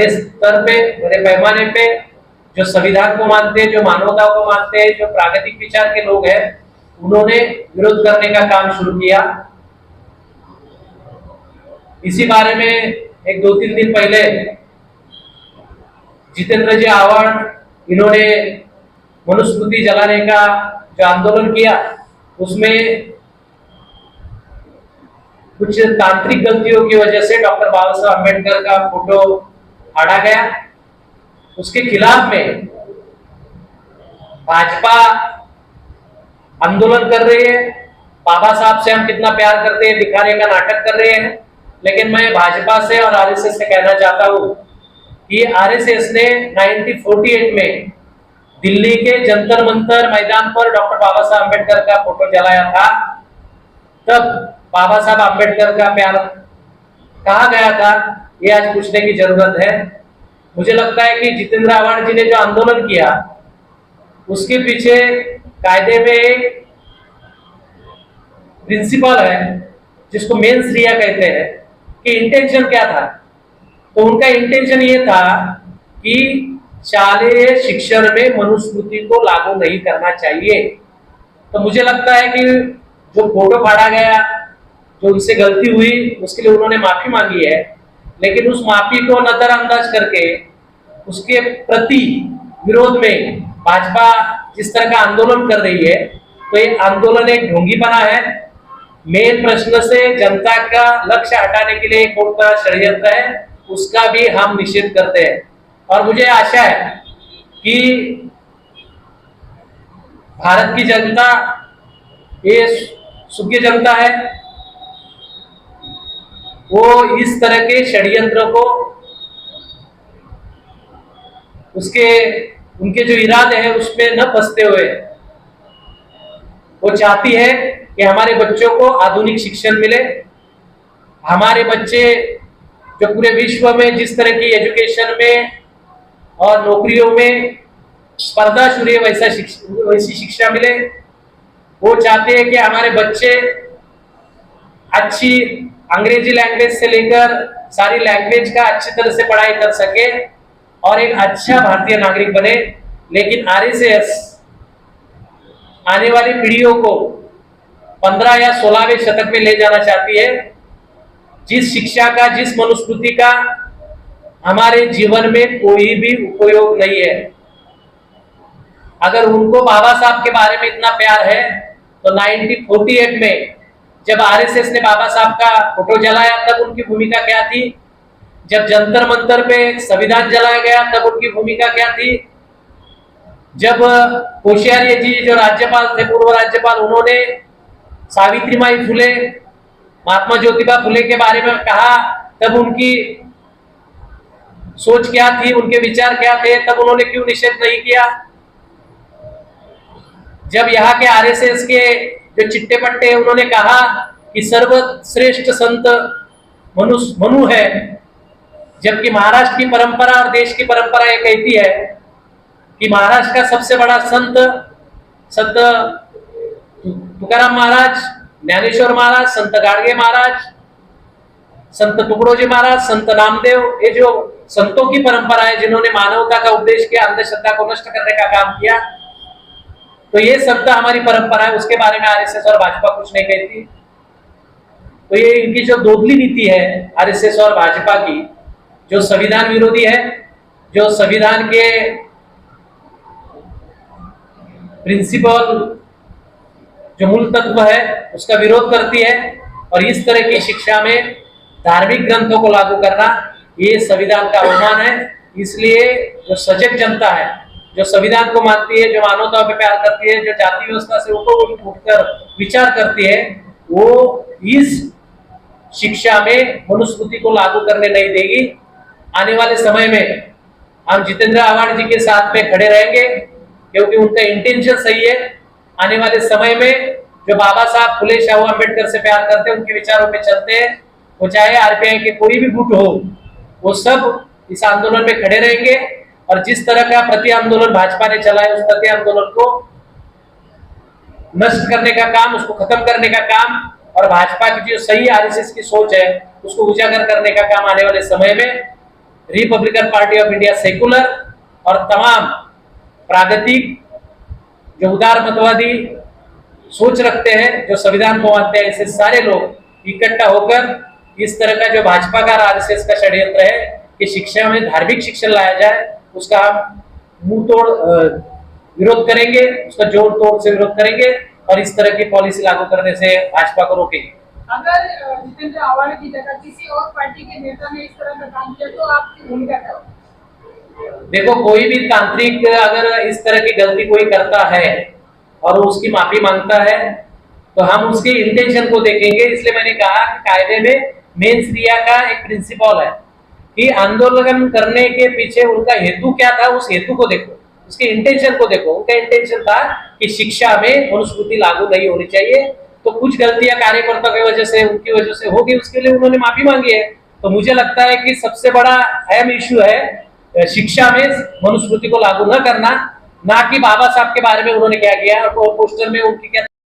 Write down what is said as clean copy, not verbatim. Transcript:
बड़े स्तर पे, बड़े पैमाने पे जो संविधान को मानते हैं, जो मानवता को मानते हैं, जो प्राकृतिक विचार के लोग हैं, उन्होंने विरोध करने का काम शुरू किया। इसी बारे में एक 2-3 दिन पहले जितेंद्र जी आह्वान इन्होंने मनुस्मृति जलाने का जो आंदोलन किया, उसमें कुछ तांत्रिक गलतियों की वजह से डॉक्टर बाबा साहब अम्बेडकर का फोटो फाड़ा गया। उसके खिलाफ में भाजपा आंदोलन कर रही है। बाबा साहब से हम कितना प्यार करते हैं दिखाने का नाटक कर रहे हैं। लेकिन मैं भाजपा से और आरएसएस से कहना चाहता हूं कि आरएसएस ने 1948 में दिल्ली के जंतर मंतर मैदान पर डॉक्टर बाबा साहब अम्बेडकर का फोटो जलाया था। तब बाबा साहब अम्बेडकर का प्यार कहा गया था, ये आज पूछने की जरूरत है। मुझे लगता है कि जितेंद्र आह्वान जी ने जो आंदोलन किया, उसके पीछे कायदे में एक प्रिंसिपल है जिसको मेंस रिया कहते हैं कि इंटेंशन क्या था। तो उनका इंटेंशन ये था कि शालेय शिक्षण में मनुस्मृति को लागू नहीं करना चाहिए। तो मुझे लगता है कि जो फोटो फाड़ा गया, जो उनसे गलती हुई, उसके लिए उन्होंने माफी मांगी है, लेकिन उस माफी को नजरअंदाज करके उसके प्रति विरोध में भाजपा जिस तरह का आंदोलन कर रही है, तो ये आंदोलन एक ढोंगीपना है। मेन प्रश्न से जनता का लक्ष्य हटाने के लिए कौन सा षड्यंत्र है, उसका भी हम निषेध करते हैं। और मुझे आशा है कि भारत की जनता ये सुज्ञ जनता है, वो इस तरह के षड्यंत्र को उनके जो इरादे हैं उसमें न फंसते हुए वो चाहती है कि हमारे बच्चों को आधुनिक शिक्षण मिले। हमारे बच्चे जो पूरे विश्व में जिस तरह की एजुकेशन में और नौकरियों में स्पर्धा शुरू है, वैसी शिक्षा मिले। वो चाहते हैं कि हमारे बच्चे अच्छी अंग्रेजी लैंग्वेज से लेकर सारी लैंग्वेज का अच्छी तरह से पढ़ाई कर सके और एक अच्छा भारतीय नागरिक बने। लेकिन आरएसएस आने वाली पीढ़ियों को 15 या 16वें शतक में ले जाना चाहती है, जिस शिक्षा का, जिस मनुस्मृति का हमारे जीवन में कोई भी उपयोग नहीं है। अगर उनको बाबा साहब के बारे में इतना प्यार है तो 1948 में जब आरएसएस ने बाबा साहब का फोटो जलाया तब उनकी भूमिका क्या थी? जब जंतर मंतर पे संविधान जलाया गया तब उनकी भूमिका क्या थी? जब कोश्यारी जी जो राज्यपाल थे, पूर्व राज्यपाल, उन्होंने सावित्रीबाई फुले, महात्मा ज्योतिबा फुले के बारे में कहा, तब उनकी सोच क्या थी, उनके विचार क्या थे, तब उन्होंने क्यों निषेध नहीं किया? जब यहाँ के आरएसएस के जो चिट्टे पट्टे, उन्होंने कहा कि सर्वश्रेष्ठ संत मनु है, जबकि महाराष्ट्र की परंपरा और देश की परंपरा ये कहती है कि महाराष्ट्र का सबसे बड़ा संत तुकाराम महाराज, ज्ञानेश्वर महाराज, संत गाडगे महाराज, संत तुकडोजी महाराज, संत नामदेव, ये जो संतों की परंपरा है जिन्होंने मानवता का उपदेश किया, अंधश्रद्धा को नष्ट करने का काम किया, तो ये सब हमारी परंपरा है। उसके बारे में आरएसएस और भाजपा कुछ नहीं कहती। तो ये इनकी जो दोगली नीति है आरएसएस और भाजपा की, जो संविधान विरोधी है, जो संविधान के प्रिंसिपल जो मूल तत्व है उसका विरोध करती है, और इस तरह की शिक्षा में धार्मिक ग्रंथों को लागू करना ये संविधान का अवमान है। इसलिए जो सजग जनता है, जो संविधान को मानती है, जो मानवता पे प्यार करती है, जो जाति व्यवस्था से ऊपर उठकर विचार करती है, वो इस शिक्षा में मनुस्मृति को लागू करने नहीं देगी। आने वाले समय में हम जितेंद्र आह्वान जी के साथ में खड़े रहेंगे क्योंकि उनका इंटेंशन सही है। आने वाले समय में जो बाबा साहब फुले शाहू अम्बेडकर से प्यार करते हैं, उनके विचारों पे चलते हैं, वो चाहे आरपीआई के कोई भी गुट हो, वो सब इस आंदोलन में खड़े रहेंगे। और जिस तरह का प्रति आंदोलन भाजपा ने चलाया, उस प्रति आंदोलन को नष्ट करने का काम, उसको खत्म करने का काम, और भाजपा की जो सही आरएसएस की सोच है उसको उजागर करने का काम आने वाले समय में Republican party of India secular और तमाम प्रागतिक जो उदार मतवादी सोच रखते हैं, जो संविधान को मानते हैं, ऐसे सारे लोग इकट्ठा होकर इस तरह का जो भाजपा का आरएसएस का षड्यंत्र है कि शिक्षा में धार्मिक शिक्षण लाया जाए, उसका हम मुंह तोड़ विरोध करेंगे, उसका जोड़ तोड़ से विरोध करेंगे और इस तरह की पॉलिसी लागू करने से भाजपा को रोकेंगे। अगर जितेंद्र आव्हाड की जगह किसी और पार्टी के नेता ने इस तरह का काम किया तो आपकी भूमिका क्या होगी? देखो, कोई भी तांत्रिक अगर इस तरह की गलती कोई करता है और उसकी माफी मांगता है तो हम उसके इंटेंशन को देखेंगे। इसलिए मैंने कहा कि कायदे में मेंस रिया का एक प्रिंसिपल है कि आंदोलन करने के पीछे उनका हेतु क्या था, उस हेतु को देखो, उसके इंटेंशन को देखो। उनका इंटेंशन था कि शिक्षा में मनुस्मृति लागू नहीं होनी चाहिए, तो कुछ गलतियां कार्यकर्ता की वजह से, उनकी वजह से होगी, उसके लिए उन्होंने माफी मांगी है। तो मुझे लगता है कि सबसे बड़ा अहम इश्यू है शिक्षा में मनुस्मृति को लागू न करना, ना कि बाबा साहब के बारे में उन्होंने क्या किया और पोस्टर में उनकी क्या